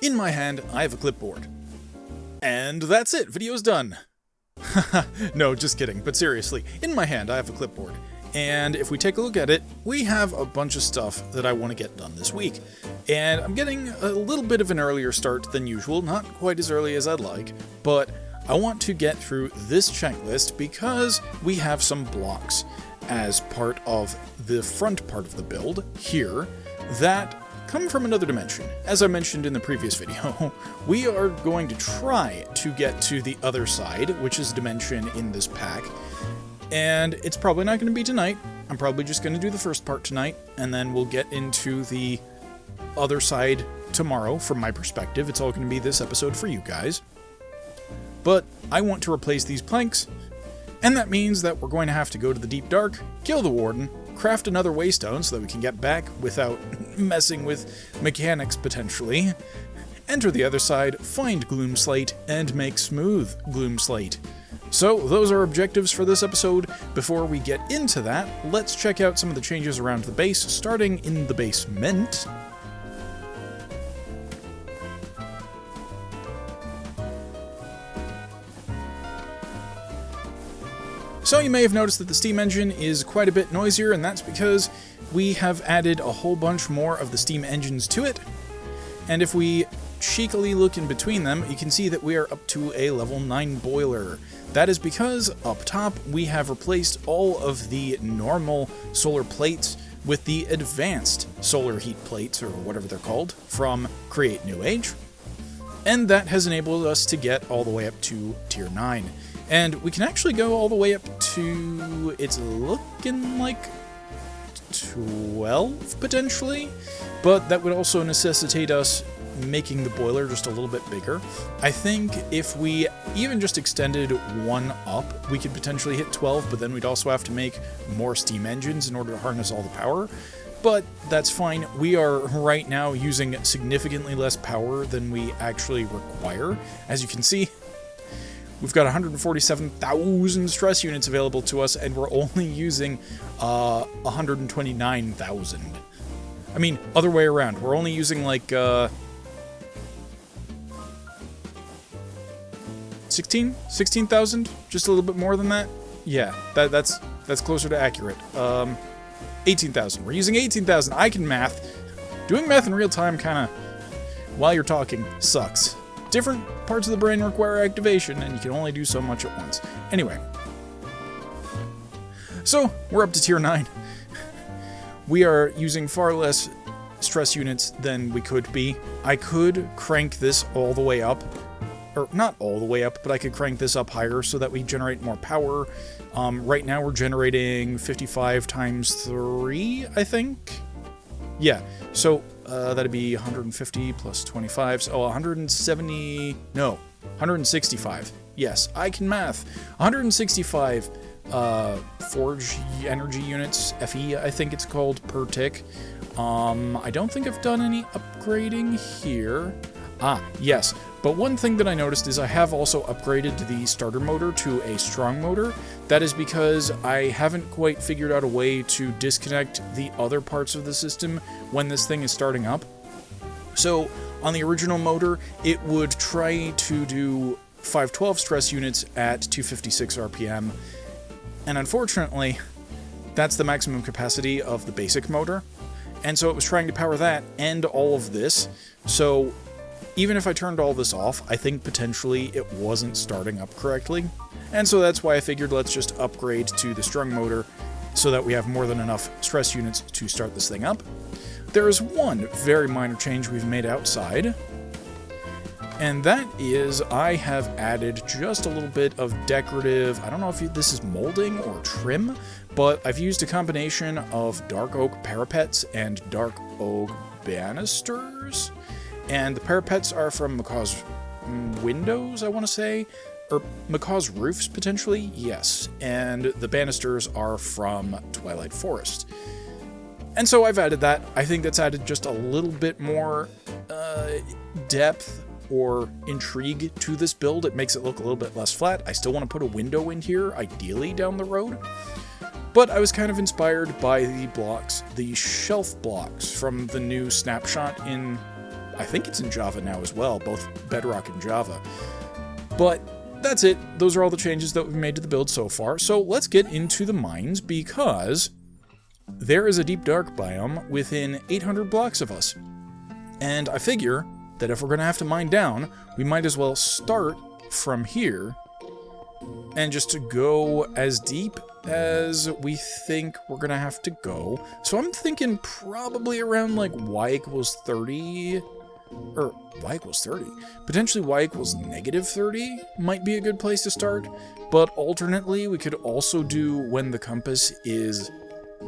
In my hand, I have a clipboard. And that's it, video's done. No, just kidding, but seriously, in my hand I have a clipboard. And if we take a look at it, we have a bunch of stuff that I want to get done this week. And I'm getting a little bit of an earlier start than usual, not quite as early as I'd like, but I want to get through this checklist because we have some blocks as part of the front part of the build here that come from another dimension. As I mentioned in the previous video, we are going to try to get to the other side, which is a dimension in this pack, and it's probably not going to be tonight. I'm probably just going to do the first part tonight, and then we'll get into the other side tomorrow. From my perspective, it's all going to be this episode for you guys. But I want to replace these planks, and that means that we're going to have to go to the deep dark, kill the Warden, craft another waystone so that we can get back without messing with mechanics potentially, enter the other side, find Gloomslate, and make smooth Gloomslate. So those are objectives for this episode. Before we get into that, let's check out some of the changes around the base, starting in the basement. So you may have noticed that the steam engine is quite a bit noisier, and that's because we have added a whole bunch more of the steam engines to it. And if we cheekily look in between them, you can see that we are up to a level 9 boiler. That is because up top we have replaced all of the normal solar plates with the advanced solar heat plates, or whatever they're called, from Create New Age. And that has enabled us to get all the way up to Tier 9. And we can actually go all the way up to, it's looking like 12, potentially, but that would also necessitate us making the boiler just a little bit bigger. I think if we even just extended one up, we could potentially hit 12, but then we'd also have to make more steam engines in order to harness all the power. But that's fine. We are right now using significantly less power than we actually require. As you can see, we've got 147,000 stress units available to us, and we're only using 129,000. I mean, other way around. We're only using like 16,000, just a little bit more than that. Yeah, that's closer to accurate. 18,000. We're using 18,000. I can math. Doing math in real time kind of while you're talking sucks. Different parts of the brain require activation, and you can only do so much at once. Anyway. So, we're up to Tier 9. We are using far less stress units than we could be. I could crank this all the way up. Or, not all the way up, but I could crank this up higher so that we generate more power. Right now we're generating 55 times 3, I think? Yeah, so that'd be 150 plus 25, so 165. Yes, I can math. 165 forge energy units, FE I think it's called, per tick. I don't think I've done any upgrading here. Ah, yes. But one thing that I noticed is I have also upgraded the starter motor to a strong motor. That is because I haven't quite figured out a way to disconnect the other parts of the system when this thing is starting up. So on the original motor, it would try to do 512 stress units at 256 RPM. And unfortunately, that's the maximum capacity of the basic motor. And so it was trying to power that and all of this. So even if I turned all this off, I think potentially it wasn't starting up correctly. And so that's why I figured let's just upgrade to the strong motor so that we have more than enough stress units to start this thing up. There is one very minor change we've made outside, and that is I have added just a little bit of decorative, I don't know if this is molding or trim, but I've used a combination of dark oak parapets and dark oak banisters. And the parapets are from Macaw's windows, I want to say. Or Macaw's roofs, potentially? Yes. And the banisters are from Twilight Forest. And so I've added that. I think that's added just a little bit more depth or intrigue to this build. It makes it look a little bit less flat. I still want to put a window in here, ideally down the road. But I was kind of inspired by the blocks, the shelf blocks from the new snapshot in I think it's in Java now as well, both Bedrock and Java. But that's it. Those are all the changes that we've made to the build so far. So let's get into the mines, because there is a deep dark biome within 800 blocks of us. And I figure that if we're going to have to mine down, we might as well start from here and just to go as deep as we think we're going to have to go. So I'm thinking probably around like y equals 30, or y equals 30. Potentially y equals negative 30 might be a good place to start, but alternately we could also do when the compass is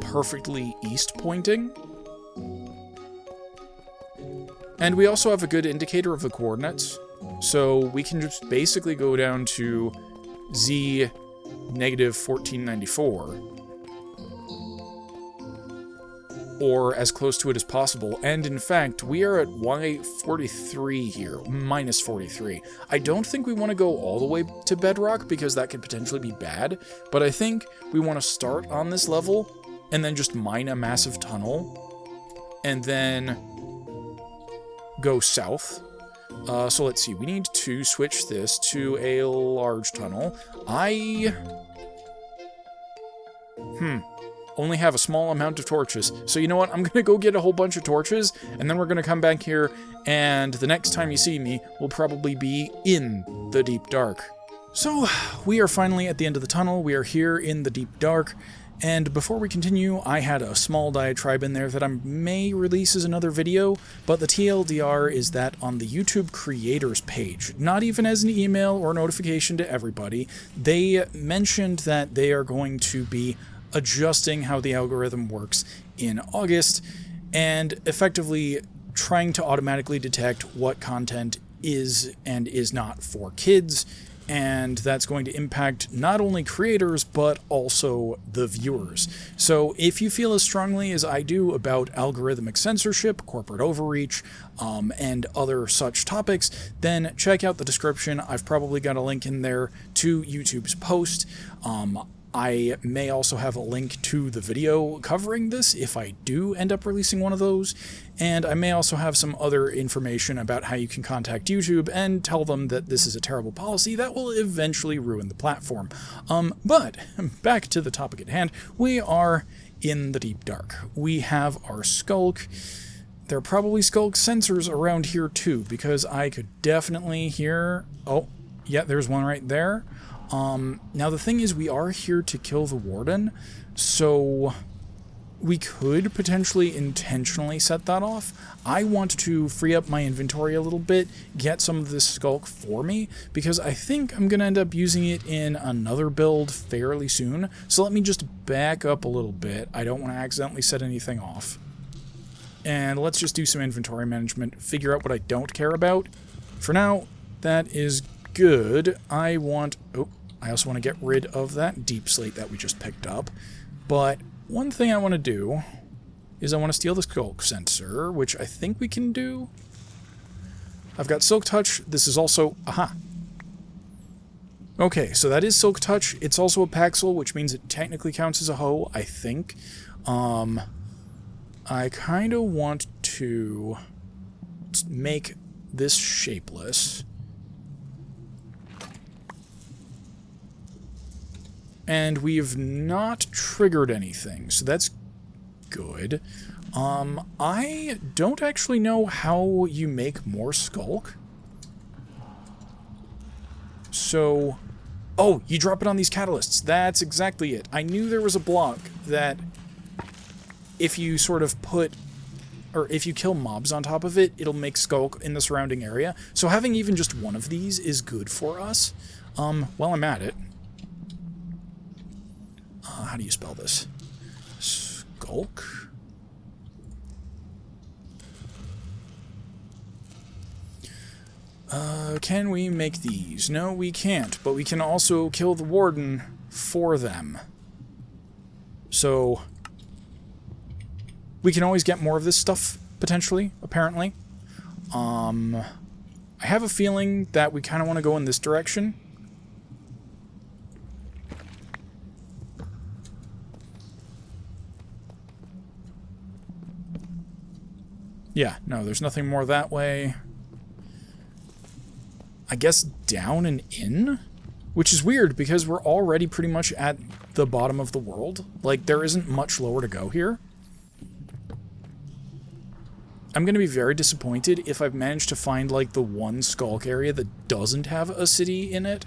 perfectly east pointing. And we also have a good indicator of the coordinates, so we can just basically go down to z negative 1494, or as close to it as possible. And in fact, we are at y43 here, minus 43. I don't think we want to go all the way to bedrock, because that could potentially be bad, but I think we want to start on this level and then just mine a massive tunnel and then go south. So let's see, we need to switch this to a large tunnel. I only have a small amount of torches. So you know what, I'm gonna go get a whole bunch of torches, and then we're gonna come back here, and the next time you see me will probably be in the deep dark. So we are finally at the end of the tunnel. We are here in the deep dark. And before we continue, I had a small diatribe in there that I may release as another video, but the TLDR is that on the YouTube creators page, not even as an email or notification to everybody, they mentioned that they are going to be adjusting how the algorithm works in August, and effectively trying to automatically detect what content is and is not for kids. And that's going to impact not only creators, but also the viewers. So if you feel as strongly as I do about algorithmic censorship, corporate overreach, and other such topics, then check out the description. I've probably got a link in there to YouTube's post. I may also have a link to the video covering this if I do end up releasing one of those, and I may also have some other information about how you can contact YouTube and tell them that this is a terrible policy that will eventually ruin the platform. But back to the topic at hand, we are in the deep dark. We have our skulk. There are probably skulk sensors around here too, because I could definitely hear... Oh, yeah, there's one right there. Now the thing is, we are here to kill the Warden, so we could potentially intentionally set that off. I want to free up my inventory a little bit, get some of this skulk for me, because I think I'm going to end up using it in another build fairly soon. So let me just back up a little bit. I don't want to accidentally set anything off. And let's just do some inventory management, figure out what I don't care about. For now, that is good. I also want to get rid of that deep slate that we just picked up. But one thing I want to do is I want to steal the skulk sensor, which I think we can do. I've got Silk Touch. This is also... Aha! Okay, so that is Silk Touch. It's also a Paxel, which means it technically counts as a hoe, I think. I kind of want to make this shapeless. And we've not triggered anything, so that's good. I don't actually know how you make more skulk. So... Oh, you drop it on these catalysts. That's exactly it. I knew there was a block that if you sort of put... or if you kill mobs on top of it, it'll make skulk in the surrounding area. So having even just one of these is good for us. While I'm at it... how do you spell this? Skulk? Can we make these? No, we can't, but we can also kill the Warden for them. So, we can always get more of this stuff, potentially, apparently. I have a feeling that we kind of want to go in this direction. Yeah, no, there's nothing more that way. I guess down and in? Which is weird, because we're already pretty much at the bottom of the world. Like, there isn't much lower to go here. I'm going to be very disappointed if I've managed to find, like, the one Skulk area that doesn't have a city in it.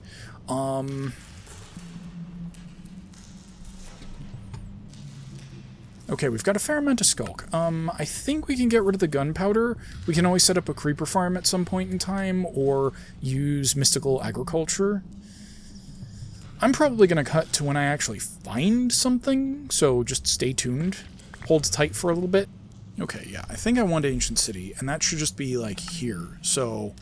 Okay, we've got a fair amount of Skulk. I think we can get rid of the gunpowder. We can always set up a creeper farm at some point in time, or use mystical agriculture. I'm probably going to cut to when I actually find something, so just stay tuned. Hold tight for a little bit. Okay, yeah, I think I want Ancient City, and that should just be, like, here. So,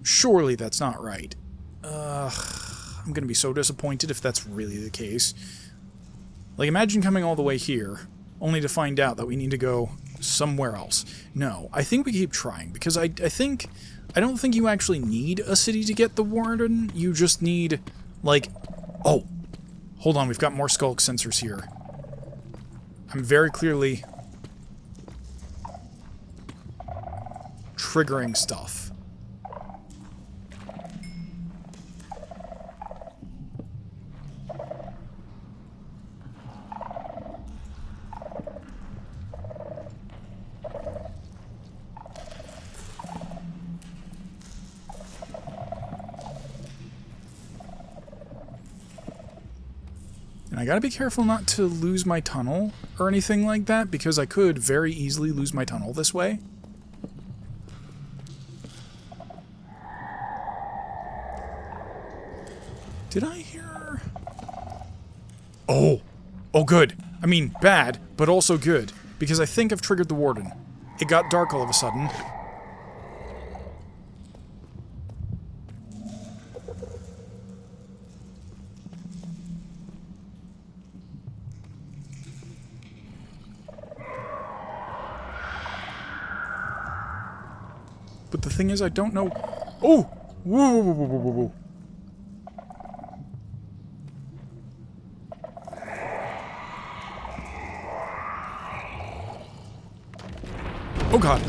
surely that's not right. I'm going to be so disappointed if that's really the case. Like, imagine coming all the way here, only to find out that we need to go somewhere else. No, I think we keep trying, because I don't think you actually need a city to get the Warden. You just need, like... Oh! Hold on, we've got more Skulk sensors here. I'm very clearly triggering stuff. And I gotta be careful not to lose my tunnel or anything like that, because I could very easily lose my tunnel this way. Did I hear... Oh! Oh, good. I mean, bad, but also good, because I think I've triggered the Warden. It got dark all of a sudden. But the thing is, I don't know... Oh! Whoa, whoa, whoa, whoa, whoa, whoa. Oh god.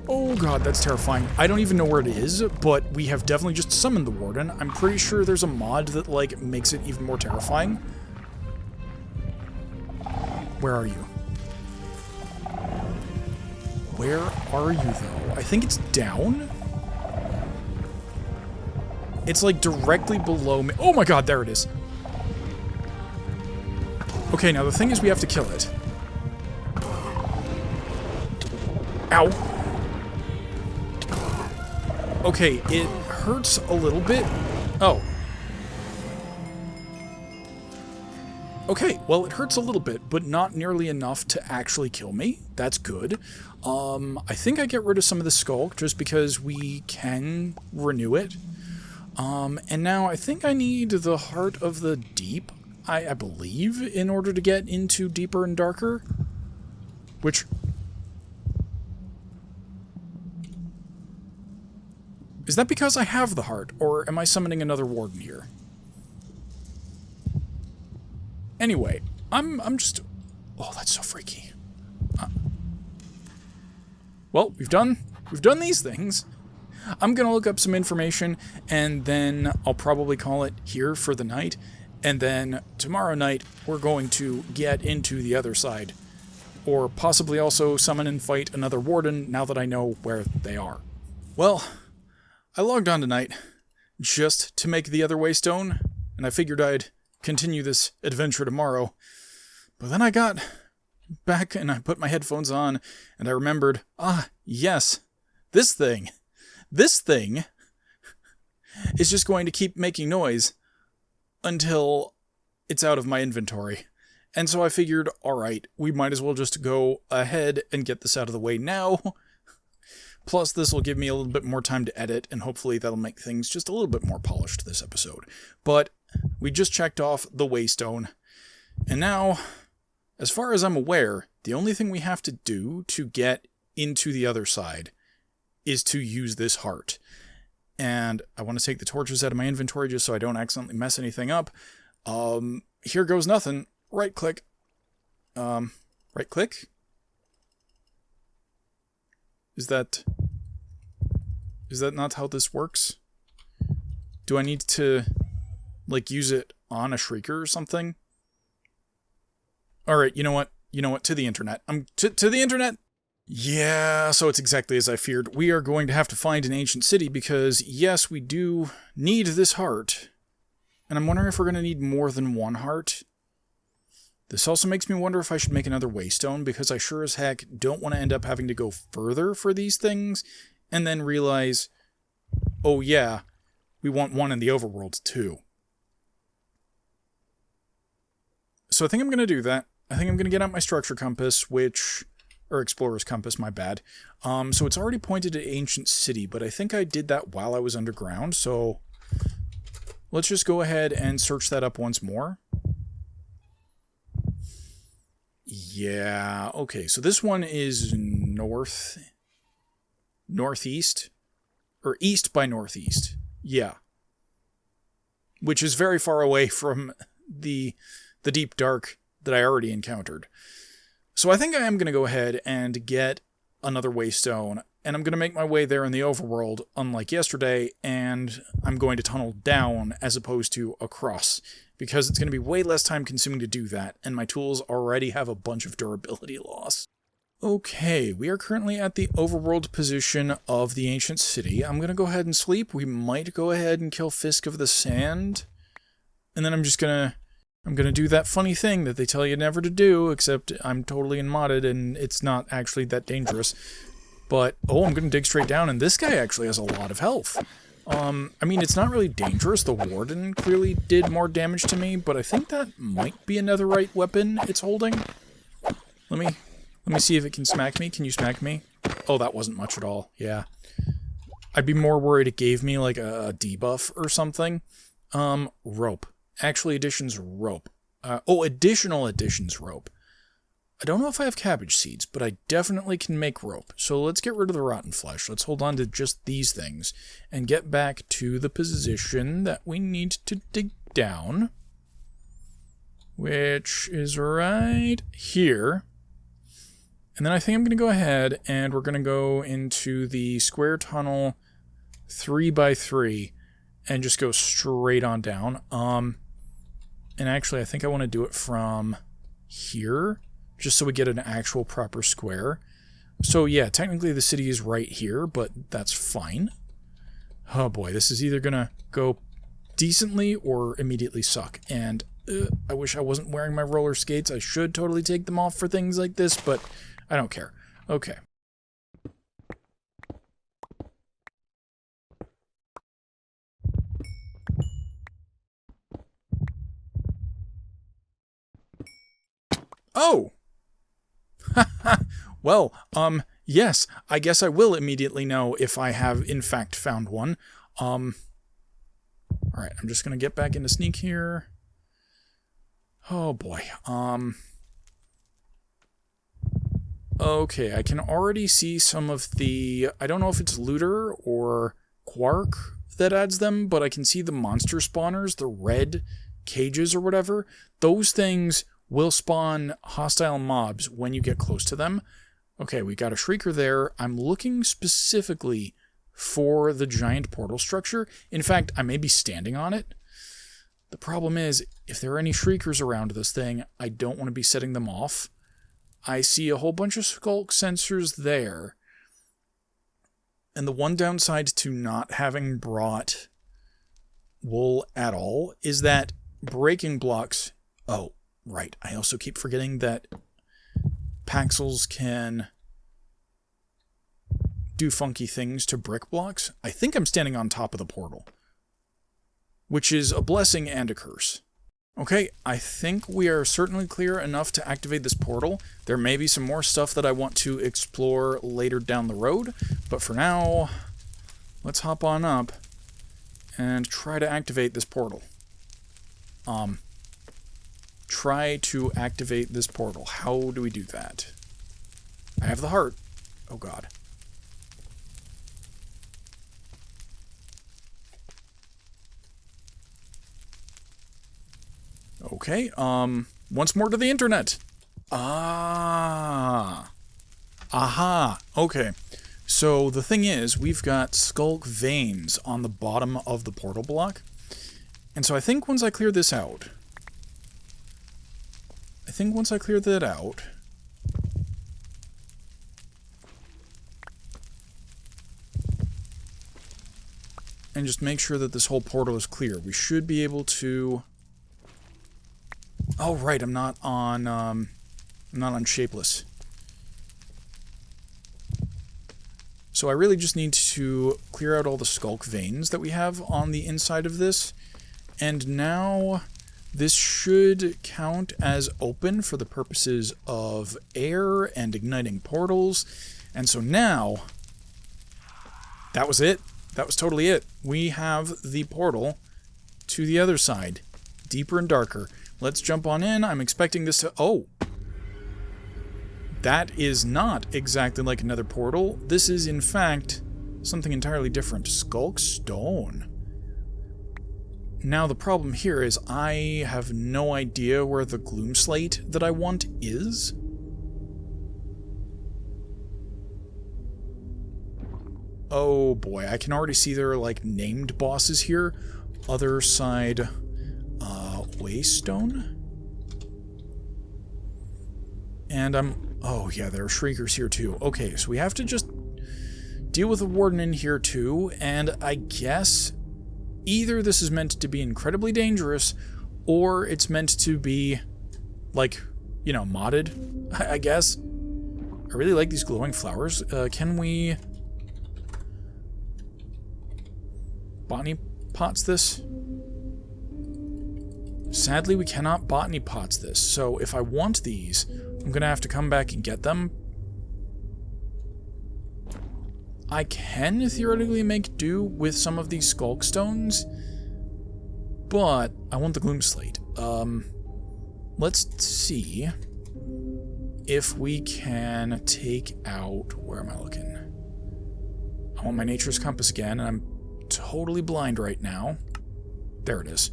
Oh god, that's terrifying. I don't even know where it is, but we have definitely just summoned the Warden. I'm pretty sure there's a mod that, like, makes it even more terrifying. Where are you? Where are you, though? I think it's down? It's, like, directly below me. Oh my god, there it is. Okay, now the thing is we have to kill it. Ow. Okay, it hurts a little bit. Oh. Okay, well, it hurts a little bit, but not nearly enough to actually kill me. That's good. I think I get rid of some of the Skulk, just because we can renew it. And now I think I need the Heart of the Deep, I believe, in order to get into Deeper and Darker. Which... Is that because I have the heart, or am I summoning another Warden here? Anyway, I'm just... Oh, that's so freaky. Well, we've done these things. I'm gonna look up some information, and then I'll probably call it here for the night, and then tomorrow night we're going to get into the other side, or possibly also summon and fight another Warden now that I know where they are. Well, I logged on tonight just to make the other Waystone, and I figured I'd continue this adventure tomorrow. But then I got back and I put my headphones on, and I remembered, yes, this thing is just going to keep making noise until it's out of my inventory. And so I figured, alright, we might as well just go ahead and get this out of the way now. Plus, this will give me a little bit more time to edit, and hopefully that'll make things just a little bit more polished this episode. But we just checked off the Waystone, and now, as far as I'm aware, the only thing we have to do to get into the other side is to use this heart. And I want to take the torches out of my inventory just so I don't accidentally mess anything up. Here goes nothing. Right-click. Right click? Is that not how this works? Do I need to, like, use it on a shrieker or something? Alright, you know what? To the internet. To the internet! Yeah, so it's exactly as I feared. We are going to have to find an ancient city because, yes, we do need this heart. And I'm wondering if we're going to need more than one heart. This also makes me wonder if I should make another waystone, because I sure as heck don't want to end up having to go further for these things, and then realize, oh yeah, we want one in the overworld too. So I think I'm going to do that. I think I'm going to get out my structure compass, or explorer's compass, my bad. So it's already pointed to ancient city, but I think I did that while I was underground, so let's just go ahead and search that up once more. Yeah, okay, so this one is northeast, or east by northeast, yeah. Which is very far away from the deep dark that I already encountered. So I think I am going to go ahead and get another waystone, and I'm going to make my way there in the overworld, unlike yesterday, and I'm going to tunnel down as opposed to across, because it's going to be way less time consuming to do that, and my tools already have a bunch of durability loss. Okay, we are currently at the overworld position of the ancient city. I'm going to go ahead and sleep. We might go ahead and kill Fisk of the Sand, and then I'm going to do that funny thing that they tell you never to do, except I'm totally unmodded and it's not actually that dangerous. But, oh, I'm going to dig straight down, and this guy actually has a lot of health. I mean, it's not really dangerous. The Warden clearly did more damage to me, but I think that might be a netherite weapon it's holding. Let me see if it can smack me. Can you smack me? Oh, that wasn't much at all. Yeah. I'd be more worried it gave me, like, a debuff or something. Rope. Actually, additions rope. Additional additions rope. I don't know if I have cabbage seeds, but I definitely can make rope. So let's get rid of the rotten flesh. Let's hold on to just these things and get back to the position that we need to dig down, which is right here. And then I think I'm going to go ahead and we're going to go into the square tunnel 3x3 and just go straight on down. And actually, I think I want to do it from here, just so we get an actual proper square. So yeah, technically the city is right here, but that's fine. Oh boy, this is either going to go decently or immediately suck. And I wish I wasn't wearing my roller skates. I should totally take them off for things like this, but I don't care. Okay. Oh! Well, yes, I guess I will immediately know if I have, in fact, found one. Alright, I'm just gonna get back into sneak here. Oh boy, okay, I can already see some of the, I don't know if it's looter or quark that adds them, but I can see the monster spawners, the red cages or whatever. Those things will spawn hostile mobs when you get close to them. Okay, we got a shrieker there. I'm looking specifically for the giant portal structure. In fact, I may be standing on it. The problem is, if there are any shriekers around this thing, I don't want to be setting them off. I see a whole bunch of skulk sensors there. And the one downside to not having brought wool at all is that breaking blocks... Oh, right. I also keep forgetting that Paxels can do funky things to brick blocks. I think I'm standing on top of the portal, which is a blessing and a curse. Okay, I think we are certainly clear enough to activate this portal. There may be some more stuff that I want to explore later down the road, but for now, let's hop on up and try to activate this portal. Try to activate this portal. How do we do that? I have the heart. Oh god. Okay, once more to the internet. Ah. Aha. Okay. So the thing is, we've got skulk veins on the bottom of the portal block. And so I think once I clear this out... and just make sure that this whole portal is clear, we should be able to... Oh, right, I'm not on Shapeless. So I really just need to clear out all the skulk veins that we have on the inside of this. And now this should count as open for the purposes of air and igniting portals. And so now, that was it. That was totally it. We have the portal to the other side, deeper and darker. Let's jump on in. I'm expecting this to... Oh! That is not exactly like another portal. This is, in fact, something entirely different. Skulk Stone. Now, the problem here is I have no idea where the Gloomslate that I want is. Oh boy, I can already see there are, like, named bosses here. Otherside, Waystone? And oh yeah, there are Shriekers here too. Okay, so we have to just deal with the Warden in here too, and I guess either this is meant to be incredibly dangerous, or it's meant to be, like, you know, modded, I guess. I really like these glowing flowers. Can we... botany pots this? Sadly, we cannot botany pots this, so if I want these, I'm gonna have to come back and get them. I can theoretically make do with some of these skulk stones, but I want the Gloomslate. Let's see if we can take out... Where am I looking? I want my Nature's Compass again, and I'm totally blind right now. There it is.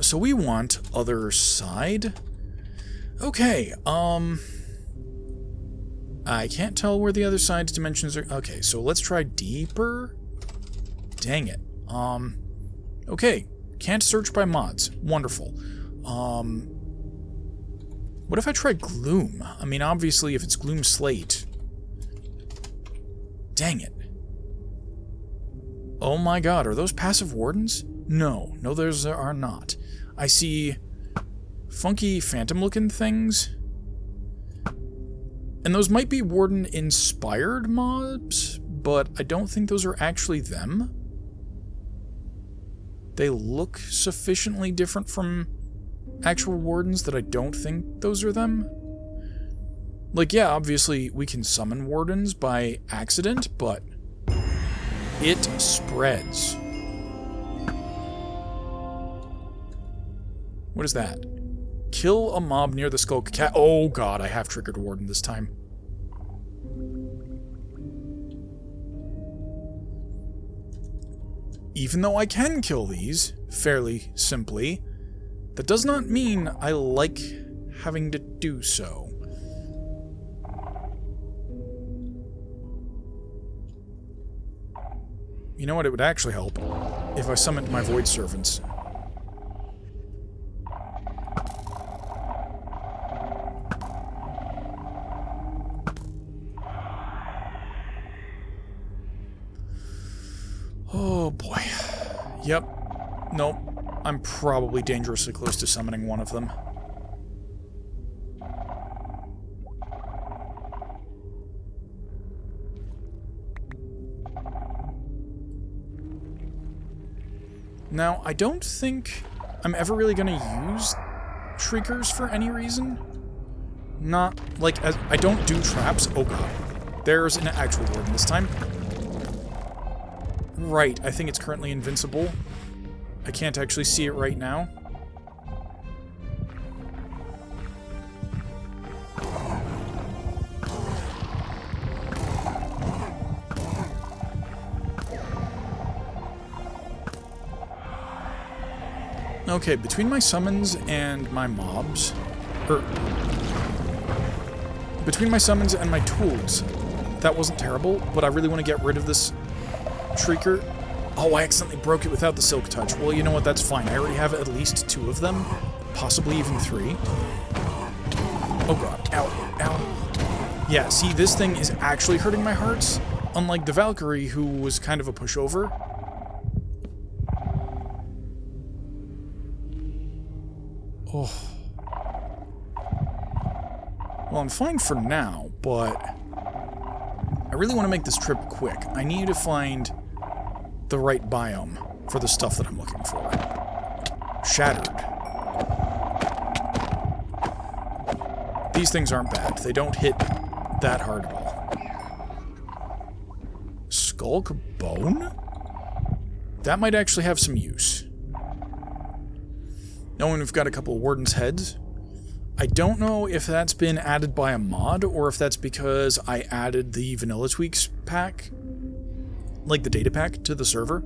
So we want Otherside. Okay, I can't tell where the other side's dimensions are. Okay, so let's try deeper. Dang it. Okay, can't search by mods. Wonderful. What if I try Gloom? I mean, obviously, if it's Gloomslate... Dang it. Oh my god, are those passive Wardens? No, those are not. I see funky phantom-looking things. And those might be Warden-inspired mobs, but I don't think those are actually them. They look sufficiently different from actual Wardens that I don't think those are them. Like, yeah, obviously we can summon Wardens by accident, but it spreads. What is that? Kill a mob near the skulk cat. Oh god, I have triggered Warden this time. Even though I can kill these fairly simply, that does not mean I like having to do so. You know what? It would actually help if I summoned my Void Servants. Oh boy. Yep. Nope. I'm probably dangerously close to summoning one of them. Now, I don't think I'm ever really going to use Shriekers for any reason. Not, like, I don't do traps. Oh god. There's an actual Warden this time. Right, I think it's currently invincible. I can't actually see it right now. Okay, between my summons and my mobs, Between my summons and my tools, that wasn't terrible, but I really want to get rid of this Shrieker. Oh, I accidentally broke it without the Silk Touch. Well, you know what? That's fine. I already have at least 2 of them, possibly even 3. Oh god. Ow. Ow. Yeah, see, this thing is actually hurting my hearts, unlike the Valkyrie, who was kind of a pushover. Oh. Well, I'm fine for now, but I really want to make this trip quick. I need to find the right biome for the stuff that I'm looking for. Shattered. These things aren't bad. They don't hit that hard at all. Skulk Bone? That might actually have some use. Knowing we've got a couple of Warden's heads. I don't know if that's been added by a mod, or if that's because I added the Vanilla Tweaks pack, like the data pack, to the server.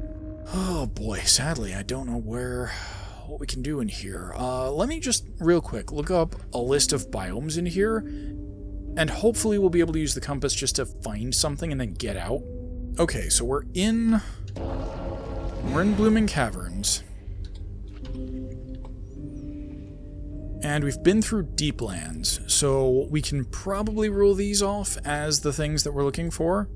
Oh boy, sadly, I don't know what we can do in here. Let me just, real quick, look up a list of biomes in here, and hopefully we'll be able to use the compass just to find something and then get out. Okay, so we're in Blooming Caverns. And we've been through Deeplands, so we can probably rule these off as the things that we're looking for.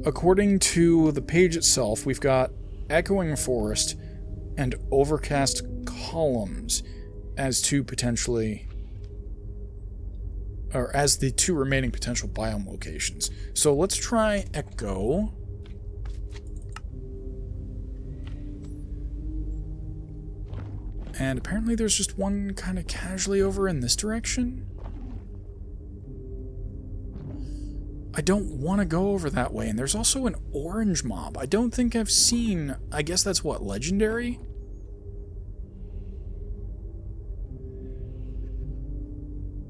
According to the page itself, we've got Echoing Forest and Overcast Columns as the 2 remaining potential biome locations. So let's try Echo. And apparently there's just one kind of casually over in this direction. I don't want to go over that way, and there's also an orange mob. I don't think I've seen... I guess that's what, legendary?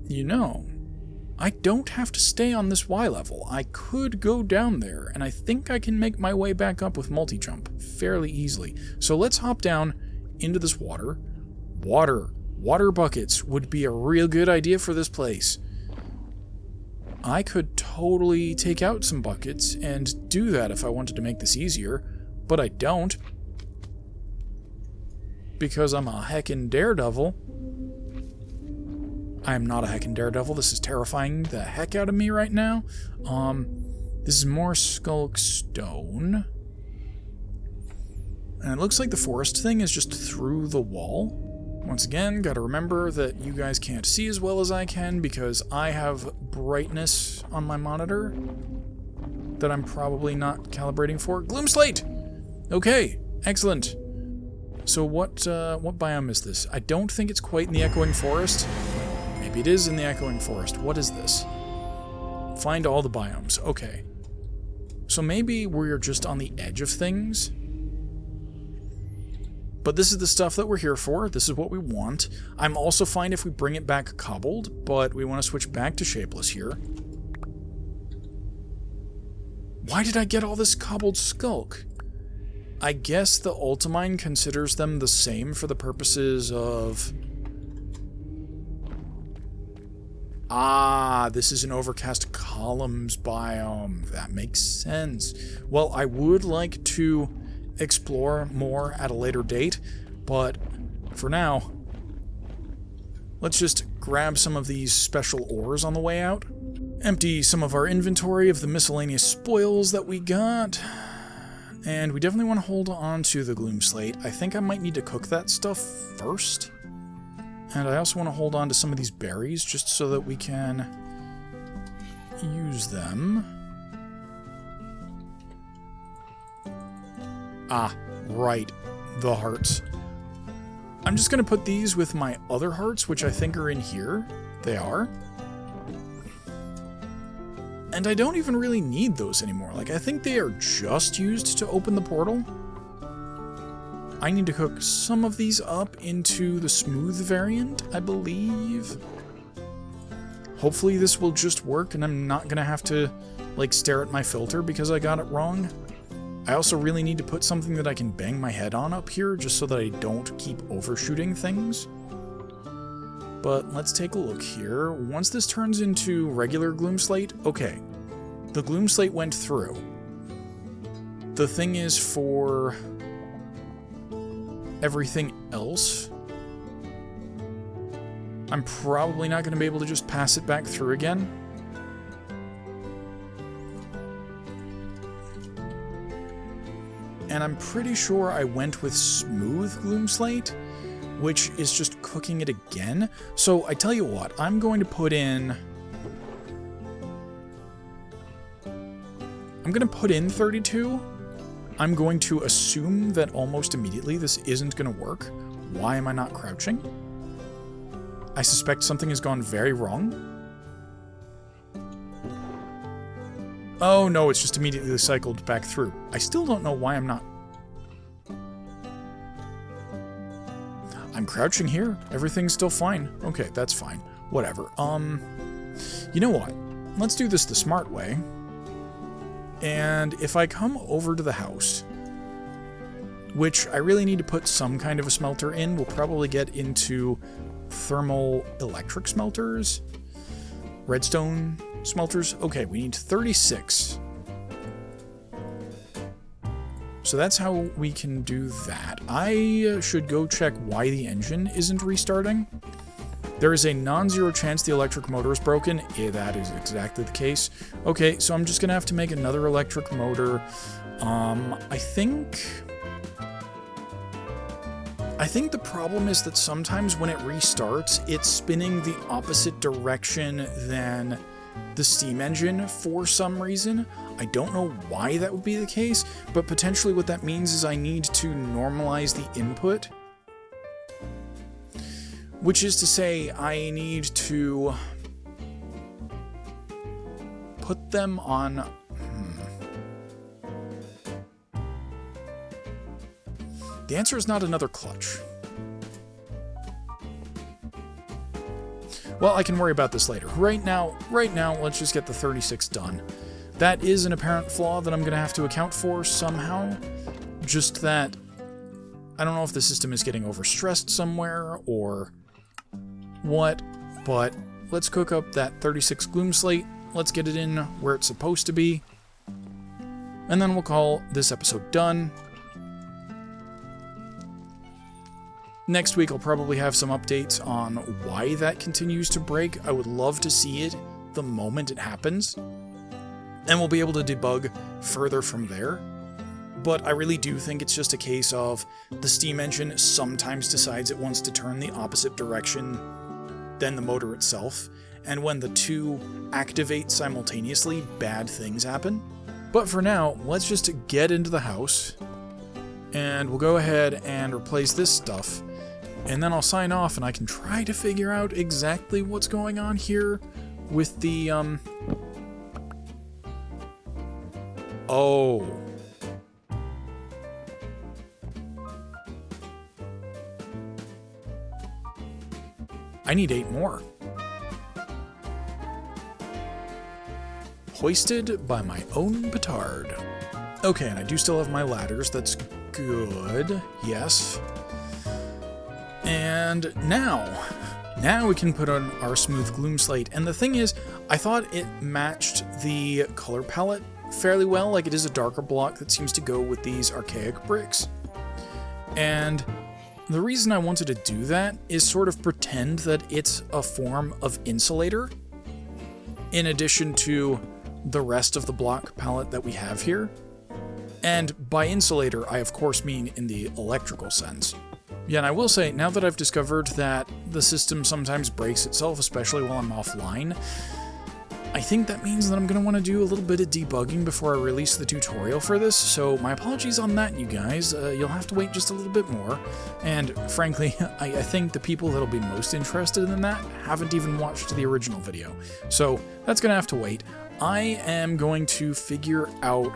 You know, I don't have to stay on this Y level. I could go down there, and I think I can make my way back up with multi-jump fairly easily. So let's hop down into this water. Water buckets would be a real good idea for this place. I could totally take out some buckets and do that if I wanted to make this easier, but I don't. Because I'm a heckin' daredevil. I am not a heckin' daredevil. This is terrifying the heck out of me right now. This is more Skulk Stone. And it looks like the forest thing is just through the wall. Once again, gotta remember that you guys can't see as well as I can because I have brightness on my monitor that I'm probably not calibrating for. Gloomslate! Okay, excellent. So what biome is this? I don't think it's quite in the Echoing Forest. Maybe it is in the Echoing Forest. What is this? Find all the biomes. Okay. So maybe we're just on the edge of things. But this is the stuff that we're here for. This is what we want. I'm also fine if we bring it back cobbled, but we want to switch back to shapeless here. Why did I get all this cobbled skulk? I guess the Ultimine considers them the same for the purposes of... Ah, this is an Overcast Columns biome. That makes sense. Well, I would like to explore more at a later date, but for now, let's just grab some of these special ores on the way out, empty some of our inventory of the miscellaneous spoils that we got, and we definitely want to hold on to the Gloomslate. I think I might need to cook that stuff first, and I also want to hold on to some of these berries just so that we can use them. Ah, right, the hearts. I'm just going to put these with my other hearts, which I think are in here. They are. And I don't even really need those anymore. Like, I think they are just used to open the portal. I need to cook some of these up into the smooth variant, I believe. Hopefully this will just work and I'm not going to have to, like, stare at my filter because I got it wrong. I also really need to put something that I can bang my head on up here just so that I don't keep overshooting things. But let's take a look here. Once this turns into regular Gloomslate, okay, the Gloomslate went through. The thing is, for everything else, I'm probably not going to be able to just pass it back through again. And I'm pretty sure I went with smooth Gloomslate, which is just cooking it again. So I tell you what, I'm going to put in... I'm going to put in 32. I'm going to assume that almost immediately this isn't going to work. Why am I not crouching? I suspect something has gone very wrong. Oh no, it's just immediately cycled back through. I still don't know why I'm not... I'm crouching here. Everything's still fine. Okay, that's fine. Whatever. You know what? Let's do this the smart way. And if I come over to the house, which I really need to put some kind of a smelter in, we'll probably get into thermal electric smelters, redstone smelters. Okay, we need 36. So that's how we can do that. I should go check why the engine isn't restarting. There is a non-zero chance the electric motor is broken. Yeah, that is exactly the case. Okay, so I'm just gonna have to make another electric motor. I think the problem is that sometimes when it restarts, it's spinning the opposite direction than the steam engine for some reason. I don't know why that would be the case, but potentially what that means is I need to normalize the input. Which is to say, I need to put them on... The answer is not another clutch. Well, I can worry about this later. Right now, let's just get the 36 done. That is an apparent flaw that I'm going to have to account for somehow. Just that, I don't know if the system is getting overstressed somewhere or what, but let's cook up that 36 Gloomslate. Let's get it in where it's supposed to be. And then we'll call this episode done. Next week, I'll probably have some updates on why that continues to break. I would love to see it the moment it happens. And we'll be able to debug further from there. But I really do think it's just a case of the steam engine sometimes decides it wants to turn the opposite direction than the motor itself. And when the two activate simultaneously, bad things happen. But for now, let's just get into the house. And we'll go ahead and replace this stuff. And then I'll sign off and I can try to figure out exactly what's going on here with the, Oh. I need 8 more. Hoisted by my own petard. Okay, and I do still have my ladders. That's good. Yes. And now we can put on our smooth Gloomslate. And the thing is, I thought it matched the color palette fairly well. Like, it is a darker block that seems to go with these archaic bricks. And the reason I wanted to do that is sort of pretend that it's a form of insulator, in addition to the rest of the block palette that we have here. And by insulator, I of course mean in the electrical sense. Yeah, and I will say, now that I've discovered that the system sometimes breaks itself, especially while I'm offline, I think that means that I'm going to want to do a little bit of debugging before I release the tutorial for this, so my apologies on that, you guys. You'll have to wait just a little bit more, and frankly, I think the people that'll be most interested in that haven't even watched the original video, so that's going to have to wait. I am going to figure out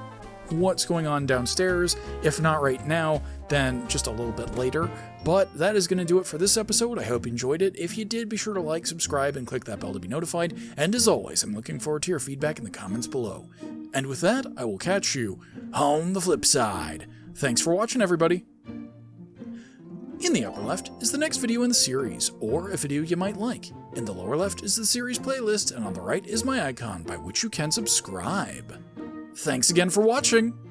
what's going on downstairs, if not right now, then just a little bit later. But that is going to do it for this episode. I hope you enjoyed it. If you did, be sure to like, subscribe, and click that bell to be notified. And as always, I'm looking forward to your feedback in the comments below. And with that, I will catch you on the flip side. Thanks for watching, everybody. In the upper left is the next video in the series, or a video you might like. In the lower left is the series playlist, and on the right is my icon by which you can subscribe. Thanks again for watching!